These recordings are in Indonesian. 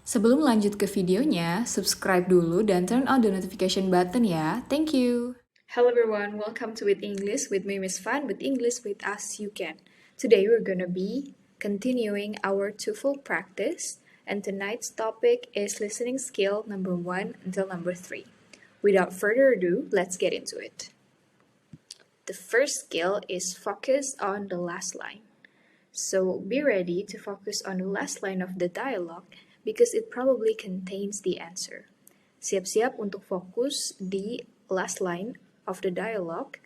Sebelum lanjut ke videonya, subscribe dulu dan turn on the notification button ya. Thank you. Hello everyone, welcome to With English with me, Miss Fan, with English with us you can. Today we're gonna be continuing our TOEFL practice, and tonight's topic is listening skill number 1 until number 3. Without further ado, let's get into it. The first skill is focus on the last line. So be ready to focus on the last line of the dialogue because it probably contains the answer. Siap-siap untuk fokus di last line of the dialogue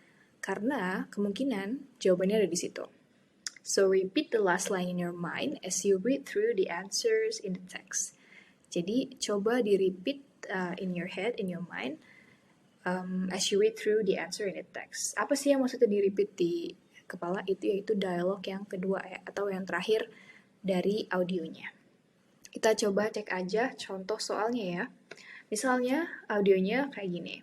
karena kemungkinan jawabannya ada di situ. So repeat the last line in your mind as you read through the answers in the text. Jadi coba di-repeat in your head, in your mind, as you read through the answer in the text. Apa sih yang maksudnya di-repeat di kepala itu, yaitu dialog yang kedua ya, atau yang terakhir dari audionya. Kita coba cek aja contoh soalnya ya. Misalnya audionya kayak gini.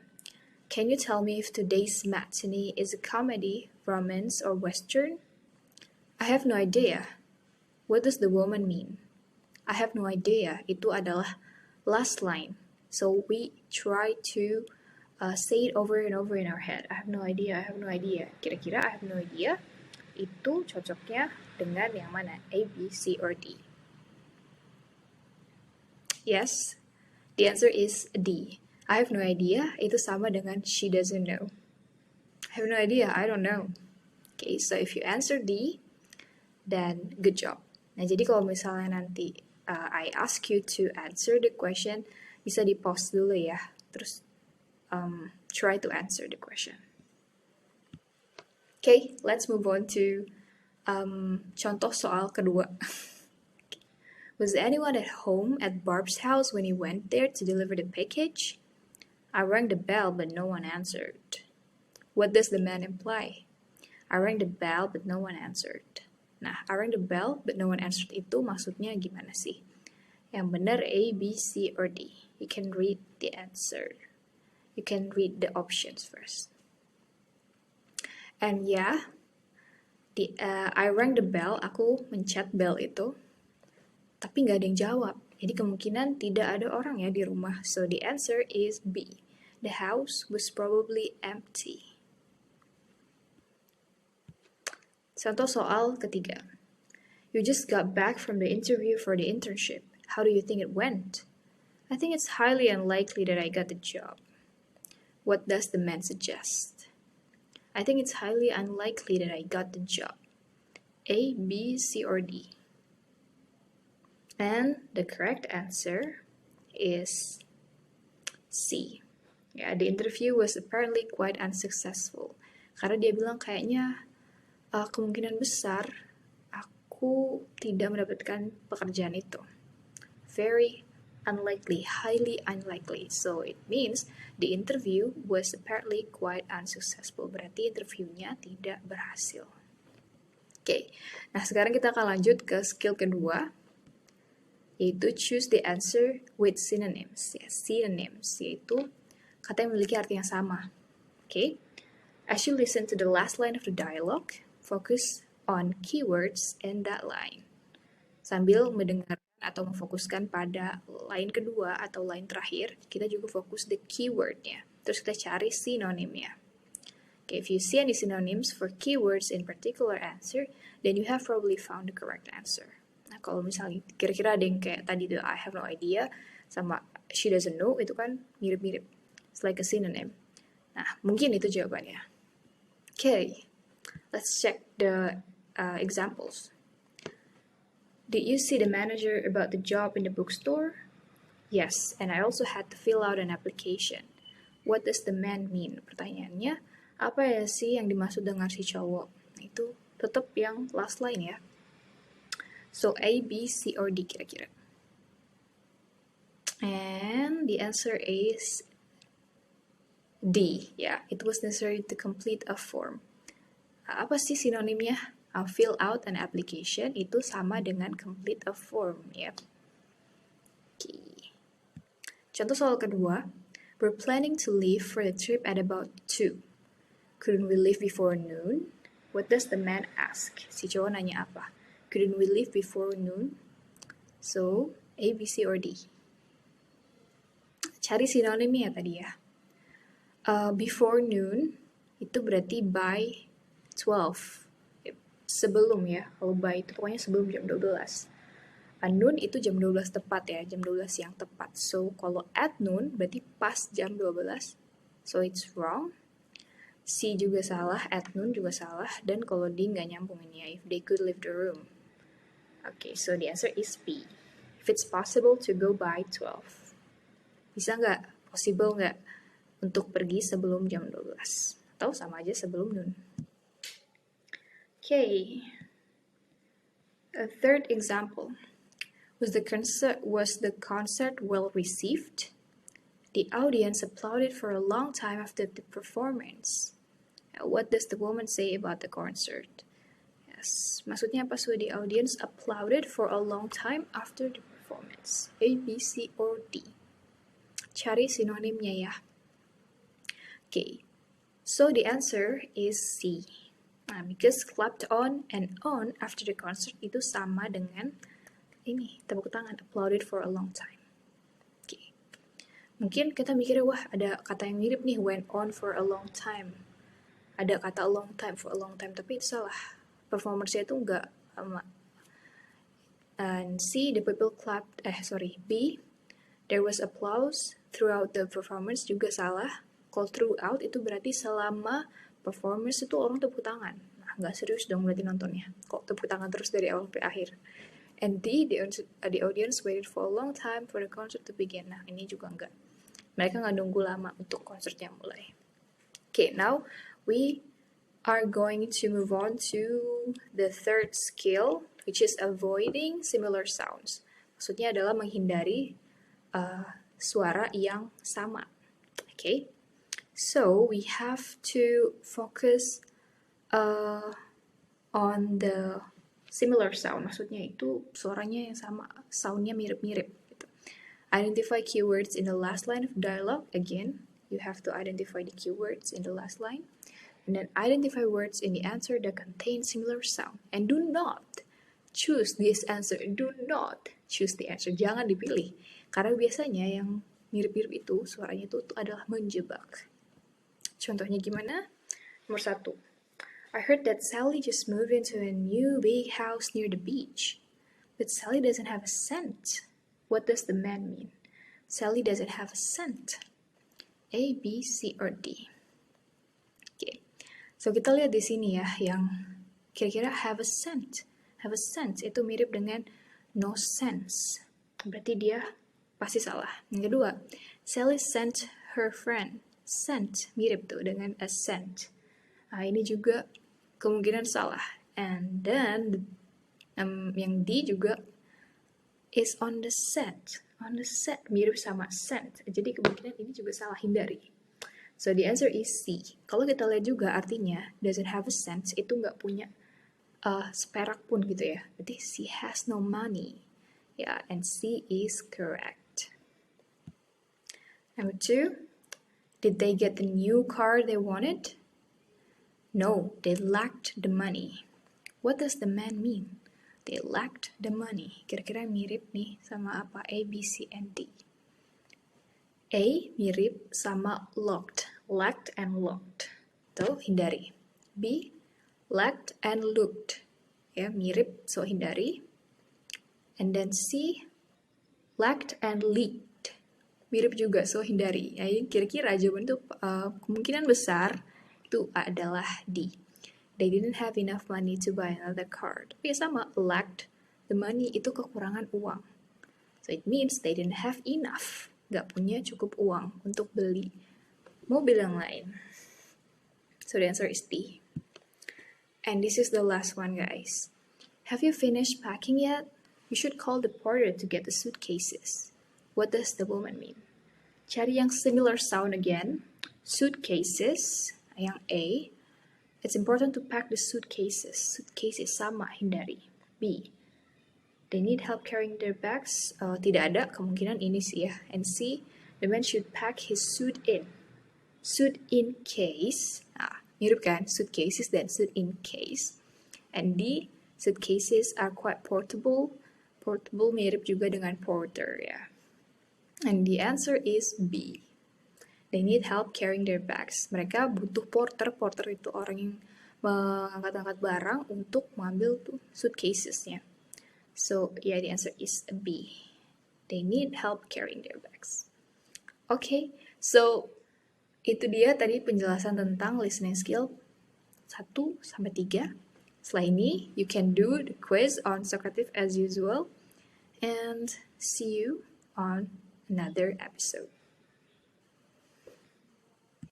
Can you tell me if today's matinee is a comedy, romance, or western? I have no idea. What does the woman mean? I have no idea. Itu adalah last line. So we try to say it over and over in our head. I have no idea, I have no idea. Kira-kira I have no idea itu cocoknya dengan yang mana? A, B, C, or D? Yes, the answer is D. I have no idea itu sama dengan she doesn't know. I have no idea, I don't know. Okay, so if you answer D, then good job. Nah, jadi kalau misalnya nanti I ask you to answer the question, bisa di-pause dulu ya. Terus try to answer the question. Okay, let's move on to contoh soal kedua. Was anyone at home at Barb's house when he went there to deliver the package? I rang the bell, but no one answered. What does the man imply? I rang the bell, but no one answered. Nah, I rang the bell, but no one answered itu maksudnya gimana sih? Yang benar A, B, C, or D? You can read the answer. You can read the options first. And yeah, I rang the bell, aku mencet bell itu, tapi nggak ada yang jawab. Jadi kemungkinan tidak ada orang ya di rumah. So the answer is B. The house was probably empty. Contoh soal ketiga. You just got back from the interview for the internship. How do you think it went? I think it's highly unlikely that I got the job. What does the man suggest? I think it's highly unlikely that I got the job. A, B, C, or D? And the correct answer is C. Yeah, the interview was apparently quite unsuccessful. Karena dia bilang kayaknya kemungkinan besar aku tidak mendapatkan pekerjaan itu. Very unlikely, highly unlikely. So it means the interview was apparently quite unsuccessful. Berarti interviewnya tidak berhasil. Oke, nah sekarang kita akan lanjut ke skill kedua, yaitu choose the answer with synonyms. Ya, synonyms, yaitu kata yang memiliki arti yang sama. Oke, as you listen to the last line of the dialogue, focus on keywords in that line. Sambil mendengarkan atau memfokuskan pada line kedua atau line terakhir, kita juga fokus the keywordnya. Terus kita cari sinonimnya. Okay, if you see any synonyms for keywords in particular answer, then you have probably found the correct answer. Nah, kalau misalnya kira-kira ada yang kayak tadi tuh I have no idea sama she doesn't know, itu kan mirip-mirip. It's like a synonym. Nah, mungkin itu jawabannya. Okay, let's check the examples. Did you see the manager about the job in the bookstore? Yes, and I also had to fill out an application. What does the man mean? Pertanyaannya, apa ya sih yang dimaksud dengan si cowok? Nah, itu tetap yang last line ya. So A, B, C, or D kira-kira. And the answer is D. Yeah, it was necessary to complete a form. Apa sih sinonimnya? Fill out an application itu sama dengan complete a form. Yep. Okay. Contoh soal kedua. We're planning to leave for the trip at about 2. Couldn't we leave before noon? What does the man ask? Si cowok nanya apa? Couldn't we leave before noon? So, A, B, C, or D? Cari sinonimnya tadi ya. Before noon itu berarti by 12. Sebelum ya. Kalau by itu pokoknya sebelum jam 12. Noon itu jam 12 tepat ya, jam 12 yang tepat. So, kalau at noon berarti pas jam 12. So, it's wrong. C juga salah, at noon juga salah. Dan kalau D nggak nyambung ini ya, if they could leave the room. Okay, so the answer is B. If it's possible to go by 12. Bisa nggak? Possible nggak untuk pergi sebelum jam 12? Atau sama aja sebelum noon. Okay. A third example. Was the concert well received? The audience applauded for a long time after the performance. What does the woman say about the concert? Yes, maksudnya apa? So the audience applauded for a long time after the performance. A, B, C, or D? Cari sinonimnya ya. Okay, so the answer is C. Because clapped on and on after the concert itu sama dengan ini, tepuk tangan, applauded for a long time. Okay. Mungkin kita mikirnya, wah ada kata yang mirip nih, went on for a long time. Ada kata a long time for a long time, tapi itu salah. Performance-nya itu enggak sama. And C, the people clapped, B, there was applause throughout the performance juga salah. Kalau throughout itu berarti selama performance itu orang tepuk tangan. Nah, nggak serius dong berarti nontonnya. Kok tepuk tangan terus dari awal sampai akhir. And D, the audience waited for a long time for the concert to begin. Nah, ini juga enggak. Mereka nggak nunggu lama untuk konsernya mulai. Okay, now we are going to move on to the third skill, which is avoiding similar sounds. Maksudnya adalah menghindari suara yang sama. Okay, so we have to focus on the similar sound, maksudnya itu suaranya yang sama, soundnya mirip-mirip. Gitu. Identify keywords in the last line of dialogue. Again, you have to identify the keywords in the last line. And then identify words in the answer that contain similar sound. And do not choose this answer. Do not choose the answer. Jangan dipilih. Karena biasanya yang mirip-mirip itu, suaranya itu adalah menjebak. Contohnya gimana? Nomor 1. I heard that Sally just moved into a new big house near the beach. But Sally doesn't have a cent. What does the man mean? Sally doesn't have a cent. A, B, C, or D? Okay. So kita lihat di sini ya, yang kira-kira have a cent. Have a cent itu mirip dengan no sense. Berarti dia pasti salah. Yang kedua, Sally sent her friend. Sent mirip tuh dengan a cent. Nah, ini juga kemungkinan salah. And then yang D juga is on the set. On the set mirip sama sent. Jadi kemungkinan ini juga salah, hindari. So the answer is C. Kalau kita lihat juga artinya doesn't have a sense itu nggak punya seperak pun gitu ya. Berarti she has no money. Yeah, and C is correct. Number 2. Did they get the new car they wanted? No, they lacked the money. What does the man mean? They lacked the money. Kira-kira mirip nih sama apa? A, B, C, and D. A mirip sama locked. Lacked and locked. Tuh, hindari. B, lacked and looked. Ya, mirip, so hindari. And then C, lacked and leaked. Mirip juga, so hindari. Ya, kira-kira jawaban itu kemungkinan besar itu adalah D. They didn't have enough money to buy another car. Tapi sama, lacked the money itu kekurangan uang. So it means they didn't have enough. Gak punya cukup uang untuk beli mobil yang lain. So the answer is D. And this is the last one, guys. Have you finished packing yet? You should call the porter to get the suitcases. What does the woman mean? Cari yang similar sound again. Suitcases, yang A. It's important to pack the suitcases. Suitcases sama, hindari. B. They need help carrying their bags. Tidak ada, kemungkinan ini sih ya. And C. The man should pack his suit in. Suit in case. Mirip kan? Suitcases dan suit in case. And D. Suitcases are quite portable. Portable mirip juga dengan porter ya. And the answer is B. They need help carrying their bags. Mereka butuh porter. Porter itu orang yang mengangkat-angkat barang untuk mengambil tuh suitcasesnya. So, yeah, the answer is B. They need help carrying their bags. Okay, so itu dia tadi penjelasan tentang listening skill 1 sampai 3. Setelah ini, you can do the quiz on Socrative as usual. And see you on another episode.